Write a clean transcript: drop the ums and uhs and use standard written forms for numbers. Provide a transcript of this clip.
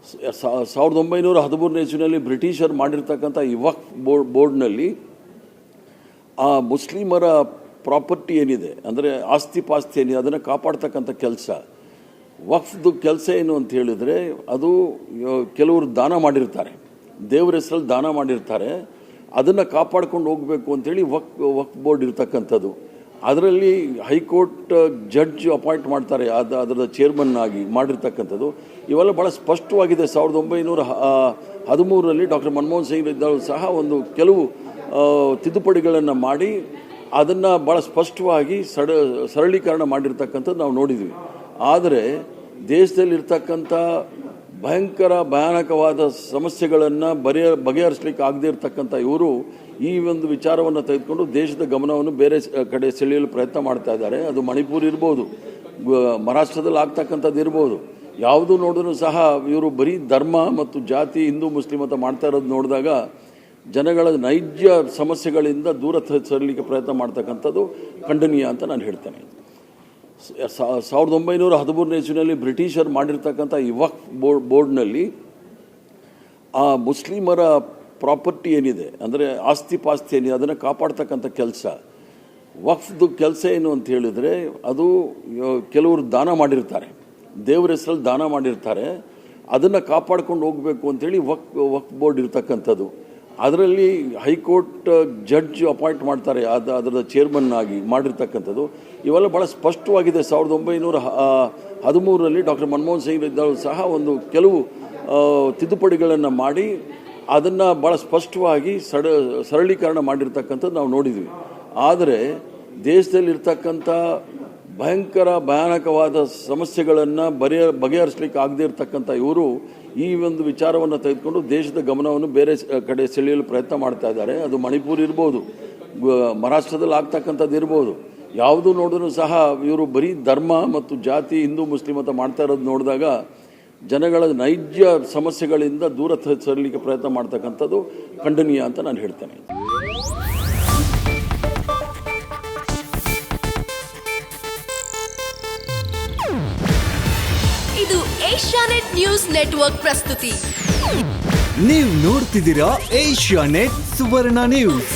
1913ನೇ ಇಸ್ವಿನಲ್ಲಿ ಬ್ರಿಟಿಷರು ಮಾಡಿರ್ತಕ್ಕಂಥ ಈ ವಕ್ಫ್ ಬೋರ್ಡ್ನಲ್ಲಿ ಆ ಮುಸ್ಲಿಮರ ಪ್ರಾಪರ್ಟಿ ಏನಿದೆ, ಅಂದರೆ ಆಸ್ತಿ ಪಾಸ್ತಿ ಏನಿದೆ, ಅದನ್ನು ಕಾಪಾಡ್ತಕ್ಕಂಥ ಕೆಲಸ. ವಕ್ಫ್ದು ಕೆಲಸ ಏನು ಅಂತ ಹೇಳಿದರೆ, ಅದು ಕೆಲವರು ದಾನ ಮಾಡಿರ್ತಾರೆ, ದೇವರ ಹೆಸರಲ್ಲಿ ದಾನ ಮಾಡಿರ್ತಾರೆ, ಅದನ್ನು ಕಾಪಾಡ್ಕೊಂಡು ಹೋಗಬೇಕು ಅಂತೇಳಿ ವಕ್ಫ್ ಬೋರ್ಡ್ ಇರ್ತಕ್ಕಂಥದ್ದು. ಅದರಲ್ಲಿ ಹೈಕೋರ್ಟ್ ಜಡ್ಜ್ ಅಪಾಯಿಂಟ್ ಮಾಡ್ತಾರೆ, ಅದರ ಚೇರ್ಮನ್ ಆಗಿ ಮಾಡಿರ್ತಕ್ಕಂಥದ್ದು. ಇವೆಲ್ಲ ಭಾಳ ಸ್ಪಷ್ಟವಾಗಿದೆ. 1913ರಲ್ಲಿ ಡಾಕ್ಟರ್ ಮನಮೋಹನ್ ಸಿಂಗ್ ಇದ್ದವರು ಸಹ ಒಂದು ಕೆಲವು ತಿದ್ದುಪಡಿಗಳನ್ನು ಮಾಡಿ ಅದನ್ನು ಭಾಳ ಸ್ಪಷ್ಟವಾಗಿ ಸರಳೀಕರಣ ಮಾಡಿರ್ತಕ್ಕಂಥದ್ದು ನಾವು ನೋಡಿದ್ವಿ. ಆದರೆ ದೇಶದಲ್ಲಿರ್ತಕ್ಕಂಥ ಭಯಾನಕವಾದ ಸಮಸ್ಯೆಗಳನ್ನು ಬಗೆಹರಿಸಲಿಕ್ಕೆ ಆಗದೇ ಇರತಕ್ಕಂಥ ಇವರು ಈ ಒಂದು ವಿಚಾರವನ್ನು ತೆಗೆದುಕೊಂಡು ದೇಶದ ಗಮನವನ್ನು ಬೇರೆ ಕಡೆ ಸೆಳೆಯಲು ಪ್ರಯತ್ನ ಮಾಡ್ತಾ ಇದ್ದಾರೆ. ಅದು ಮಣಿಪುರ ಇರ್ಬೋದು, ಮಹಾರಾಷ್ಟ್ರದಲ್ಲಿ ಆಗ್ತಕ್ಕಂಥದ್ದು ಇರ್ಬೋದು. ಯಾವುದು ನೋಡಿದ್ರೂ ಸಹ ಇವರು ಬರೀ ಧರ್ಮ ಮತ್ತು ಜಾತಿ, ಹಿಂದೂ ಮುಸ್ಲಿಂ ಅಂತ ಮಾಡ್ತಾ ಇರೋದು ನೋಡಿದಾಗ ಜನಗಳ ನೈಜ ಸಮಸ್ಯೆಗಳಿಂದ ದೂರ ಸರಿಲಿಕ್ಕೆ ಪ್ರಯತ್ನ ಮಾಡ್ತಕ್ಕಂಥದ್ದು ಖಂಡನೀಯ ಅಂತ ನಾನು ಹೇಳ್ತೇನೆ. 1913ನೇ ಇಸ್ವಿನಲ್ಲಿ ಬ್ರಿಟಿಷರು ಮಾಡಿರ್ತಕ್ಕಂಥ ಈ ವಕ್ಫ್ ಬೋರ್ಡ್ನಲ್ಲಿ ಆ ಮುಸ್ಲಿಮರ ಪ್ರಾಪರ್ಟಿ ಏನಿದೆ, ಅಂದರೆ ಆಸ್ತಿ ಪಾಸ್ತಿ ಏನಿದೆ, ಅದನ್ನು ಕಾಪಾಡ್ತಕ್ಕಂಥ ಕೆಲಸ. ವಕ್ಫ್ದು ಕೆಲಸ ಏನು ಅಂತ ಹೇಳಿದರೆ, ಅದು ಕೆಲವರು ದಾನ ಮಾಡಿರ್ತಾರೆ, ದೇವರ ಹೆಸರಲ್ಲಿ ದಾನ ಮಾಡಿರ್ತಾರೆ, ಅದನ್ನು ಕಾಪಾಡ್ಕೊಂಡು ಹೋಗಬೇಕು ಅಂತೇಳಿ ವಕ್ಫ್ ಬೋರ್ಡ್ ಇರ್ತಕ್ಕಂಥದ್ದು. ಅದರಲ್ಲಿ ಹೈಕೋರ್ಟ್ ಜಡ್ಜ್ ಅಪಾಯಿಂಟ್ ಮಾಡ್ತಾರೆ, ಅದರ ಚೇರ್ಮನ್ ಆಗಿ ಮಾಡಿರ್ತಕ್ಕಂಥದ್ದು. ಇವೆಲ್ಲ ಭಾಳ ಸ್ಪಷ್ಟವಾಗಿದೆ. 1913ರಲ್ಲಿ ಡಾಕ್ಟರ್ ಮನಮೋಹನ್ ಸಿಂಗ್ ಇದ್ದವರು ಸಹ ಒಂದು ಕೆಲವು ತಿದ್ದುಪಡಿಗಳನ್ನು ಮಾಡಿ ಅದನ್ನು ಭಾಳ ಸ್ಪಷ್ಟವಾಗಿ ಸರಳೀಕರಣ ಮಾಡಿರ್ತಕ್ಕಂಥದ್ದು ನಾವು ನೋಡಿದ್ವಿ. ಆದರೆ ದೇಶದಲ್ಲಿರ್ತಕ್ಕಂಥ ಭಯಾನಕವಾದ ಸಮಸ್ಯೆಗಳನ್ನು ಬಗೆಹರಿಸಲಿಕ್ಕೆ ಆಗದೇ ಇರತಕ್ಕಂಥ ಇವರು ಈ ಒಂದು ವಿಚಾರವನ್ನು ತೆಗೆದುಕೊಂಡು ದೇಶದ ಗಮನವನ್ನು ಬೇರೆ ಕಡೆ ಸೆಳೆಯಲು ಪ್ರಯತ್ನ ಮಾಡ್ತಾ ಇದ್ದಾರೆ. ಅದು ಮಣಿಪುರ ಇರ್ಬೋದು, ಮಹಾರಾಷ್ಟ್ರದಲ್ಲಿ ಆಗ್ತಕ್ಕಂಥದ್ದು ಇರ್ಬೋದು. ಯಾವುದು ನೋಡಿದ್ರೂ ಸಹ ಇವರು ಬರೀ ಧರ್ಮ ಮತ್ತು ಜಾತಿ, ಹಿಂದೂ ಮುಸ್ಲಿಂ ಅಂತ ಮಾಡ್ತಾ ಇರೋದು ನೋಡಿದಾಗ ಜನಗಳ ನೈಜ ಸಮಸ್ಯೆಗಳಿಂದ ದೂರ ಸರಿಲಿಕ್ಕೆ ಪ್ರಯತ್ನ ಮಾಡ್ತಕ್ಕಂಥದ್ದು ಖಂಡನೀಯ ಅಂತ ನಾನು ಹೇಳ್ತೇನೆ. ಇದು ಏಷ್ಯಾನೆಟ್ ನ್ಯೂಸ್ ನೆಟ್ವರ್ಕ್ ಪ್ರಸ್ತುತಿ. ನೀವು ನೋಡ್ತಿದ್ದೀರಾ ಏಷ್ಯಾನೆಟ್ ಸುವರ್ಣ ನ್ಯೂಸ್.